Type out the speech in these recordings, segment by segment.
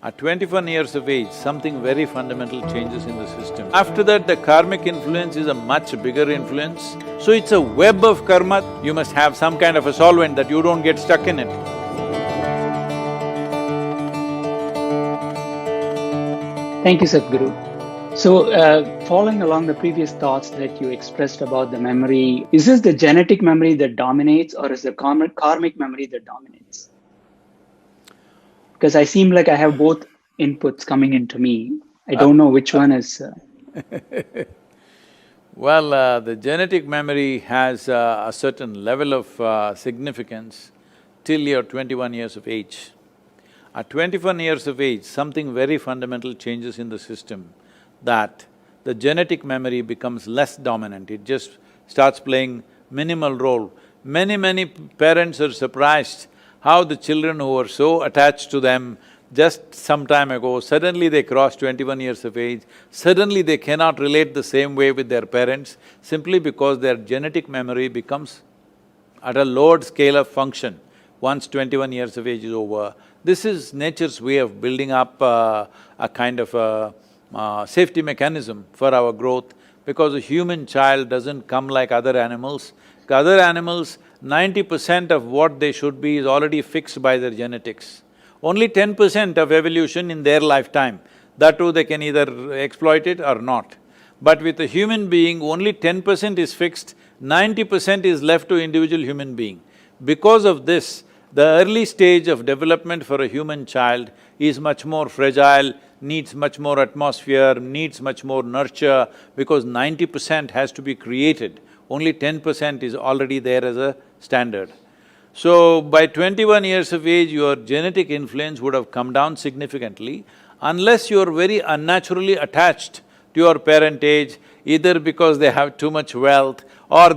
At 21 years of age, something very fundamental changes in the system. After that, the karmic influence is a much bigger influence. So it's a web of karma. You must have some kind of a solvent that you don't get stuck in it. Thank you, Sadhguru. So, following along the previous thoughts that you expressed about the memory, is this the genetic memory that dominates, or is the karmic memory that dominates? Because I seem like I have both inputs coming into me. I don't know which one is… Well, the genetic memory has a certain level of significance till you're 21 years of age. At 21 years of age, something very fundamental changes in the system, that the genetic memory becomes less dominant, it just starts playing minimal role. Many parents are surprised how the children who were so attached to them just some time ago, suddenly they cross 21 years of age, suddenly they cannot relate the same way with their parents simply because their genetic memory becomes at a lowered scale of function once 21 years of age is over. This is nature's way of building up a kind of a safety mechanism for our growth, because a human child doesn't come like other animals. Other animals, 90% of what they should be is already fixed by their genetics. Only 10% of evolution in their lifetime, that too they can either exploit it or not. But with a human being, only 10% is fixed, 90% is left to individual human being. Because of this, the early stage of development for a human child is much more fragile, needs much more atmosphere, needs much more nurture, because 90% has to be created, only 10% is already there as a standard. So, by 21 years of age, your genetic influence would have come down significantly, unless you're very unnaturally attached to your parentage, either because they have too much wealth, or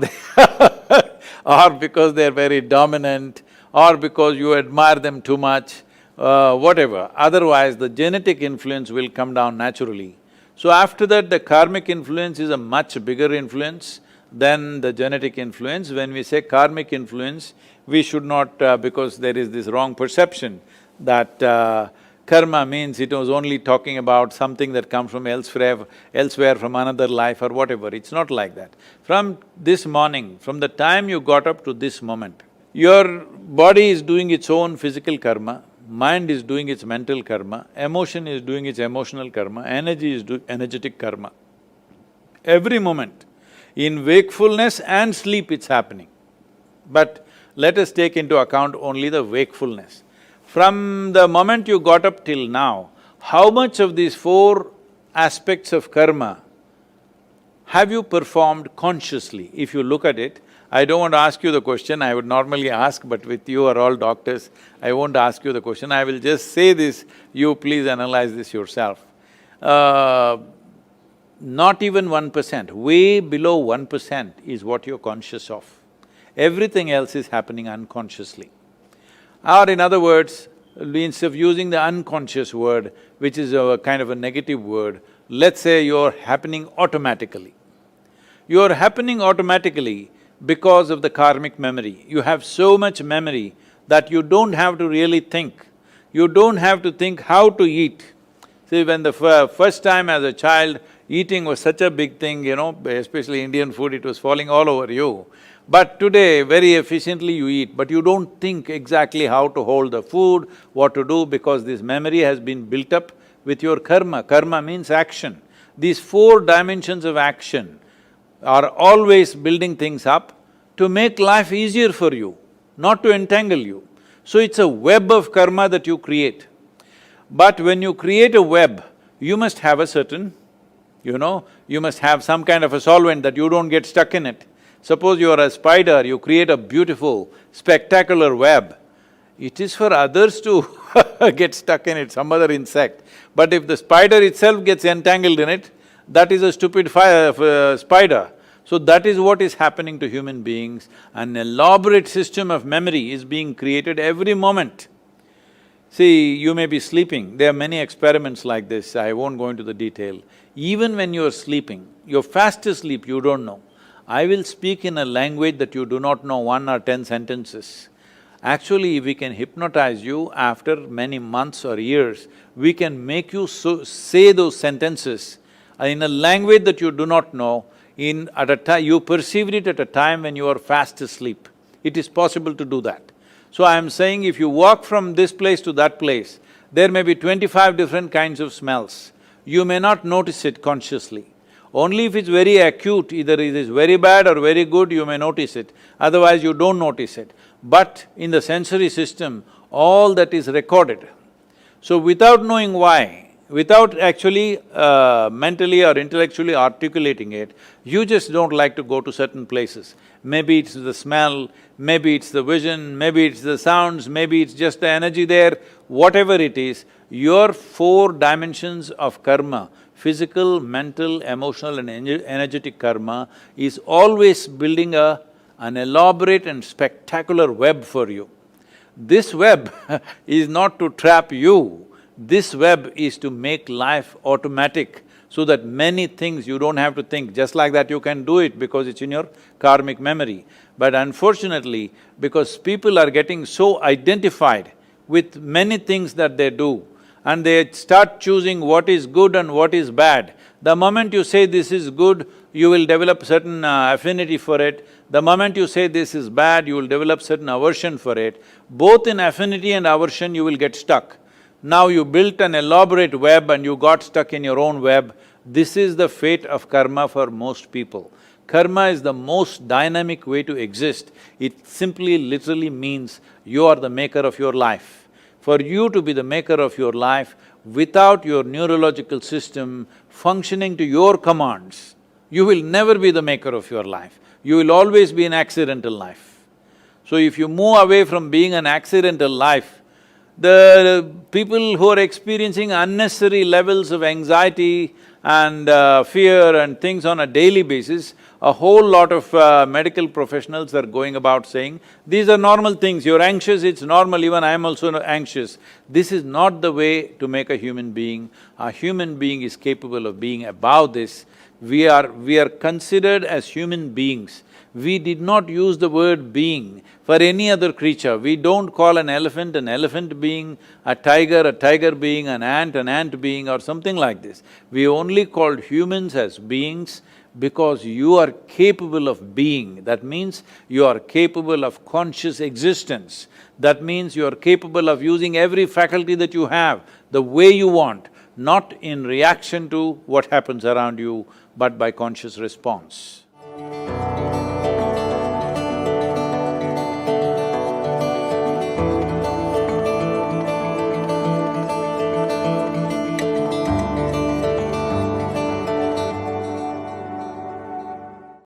or because they're very dominant, or because you admire them too much, whatever. Otherwise, the genetic influence will come down naturally. So after that, the karmic influence is a much bigger influence than the genetic influence. When we say karmic influence, we should not… because there is this wrong perception that karma means it was only talking about something that comes from elsewhere from another life or whatever. It's not like that. From this morning, from the time you got up to this moment, your body is doing its own physical karma, mind is doing its mental karma, emotion is doing its emotional karma, energy is doing energetic karma. Every moment, in wakefulness and sleep it's happening. But let us take into account only the wakefulness. From the moment you got up till now, how much of these four aspects of karma have you performed consciously? If you look at it, I don't want to ask you the question, I would normally ask, but with you are all doctors, I won't ask you the question, I will just say this, you please analyze this yourself. Not even 1%, way below 1% is what you're conscious of. Everything else is happening unconsciously. Or in other words, instead of using the unconscious word, which is a kind of a negative word, let's say you're happening automatically. You're happening automatically because of the karmic memory. You have so much memory that you don't have to really think. You don't have to think how to eat. See, when the first time as a child, eating was such a big thing, especially Indian food, it was falling all over you. But today, very efficiently you eat, but you don't think exactly how to hold the food, what to do, because this memory has been built up with your karma. Karma means action. These four dimensions of action are always building things up to make life easier for you, not to entangle you. So it's a web of karma that you create. But when you create a web, you must have a certain, you must have some kind of a solvent that you don't get stuck in it. Suppose you are a spider, you create a beautiful, spectacular web. It is for others to get stuck in it, some other insect. But if the spider itself gets entangled in it, that is a stupid spider. So that is what is happening to human beings. An elaborate system of memory is being created every moment. See, you may be sleeping, there are many experiments like this, I won't go into the detail. Even when you're sleeping, you're fast asleep, you don't know. I will speak in a language that you do not know 1 or 10 sentences. Actually, we can hypnotize you after many months or years. We can make you say those sentences in a language that you do not know, at a time… you perceived it at a time when you are fast asleep. It is possible to do that. So I am saying if you walk from this place to that place, there may be 25 different kinds of smells. You may not notice it consciously. Only if it's very acute, either it is very bad or very good, you may notice it, otherwise you don't notice it. But in the sensory system, all that is recorded. So without knowing why, without actually mentally or intellectually articulating it, you just don't like to go to certain places. Maybe it's the smell, maybe it's the vision, maybe it's the sounds, maybe it's just the energy there, whatever it is, your four dimensions of karma, physical, mental, emotional and energetic karma, is always building an elaborate and spectacular web for you. This web is not to trap you, this web is to make life automatic so that many things you don't have to think. Just like that you can do it because it's in your karmic memory. But unfortunately, because people are getting so identified with many things that they do, and they start choosing what is good and what is bad. The moment you say this is good, you will develop certain affinity for it. The moment you say this is bad, you will develop certain aversion for it. Both in affinity and aversion, you will get stuck. Now you built an elaborate web and you got stuck in your own web. This is the fate of karma for most people. Karma is the most dynamic way to exist. It simply literally means you are the maker of your life. For you to be the maker of your life, without your neurological system functioning to your commands, you will never be the maker of your life. You will always be an accidental life. So if you move away from being an accidental life, the people who are experiencing unnecessary levels of anxiety and fear and things on a daily basis, a whole lot of medical professionals are going about saying, these are normal things, you're anxious, it's normal, even I am also anxious. This is not the way to make a human being. A human being is capable of being above this. We are considered as human beings. We did not use the word being for any other creature. We don't call an elephant being, a tiger being, an ant being or something like this. We only called humans as beings because you are capable of being. That means you are capable of conscious existence. That means you are capable of using every faculty that you have the way you want, not in reaction to what happens around you, but by conscious response.